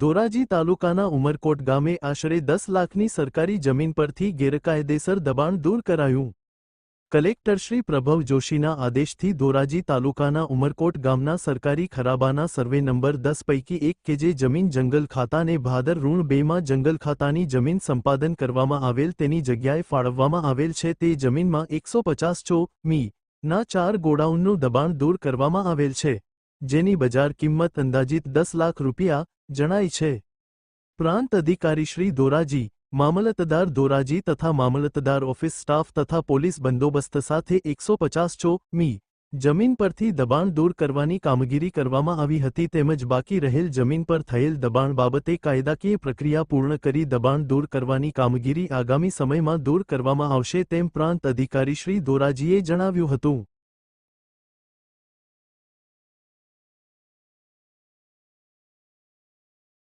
ધોરાજી તાલુકાના ઉમરકોટ ગામે આશરે 10 લાખની સરકારી જમીન પરથી ગેરકાયદેસર દબાણ દૂર કરાયું। કલેક્ટર શ્રી પ્રભવ જોશીના આદેશથી ધોરાજી તાલુકાના ઉમરકોટ ગામના સરકારી ખરાબાના સર્વે નંબર 10 પૈકી એક કે જે જમીન જંગલ ખાતાને ભાદર ઋણ 2માં જંગલ ખાતાની જમીન સંપાદન કરવામાં આવેલ તેની જગ્યાએ ફાળવવામાં આવેલ છે તે જમીનમાં 150 ચોમી ના 4 ગોડાઉનનું દબાણ દૂર કરવામાં આવેલ છે, જેની બજાર કિંમત અંદાજિત 10 લાખ રૂપિયા જણાય છે। પ્રાંત અધિકારી શ્રી ધોરાજી, મામલતદાર ધોરાજી તથા મામલતદાર ઓફિસ સ્ટાફ તથા પોલીસ બંદોબસ્ત સાથે 150 ચોમી જમીન પરથી દબાણ દૂર કરવાની કામગીરી કરવામાં આવી હતી તેમજ બાકી રહેલ જમીન પર થયેલ દબાણ બાબતે કાયદાકીય પ્રક્રિયા પૂર્ણ કરી દબાણ દૂર કરવાની કામગીરી આગામી સમયમાં દૂર કરવામાં આવશે તેમ પ્રાંત અધિકારી શ્રી ધોરાજીએ જણાવ્યું હતું।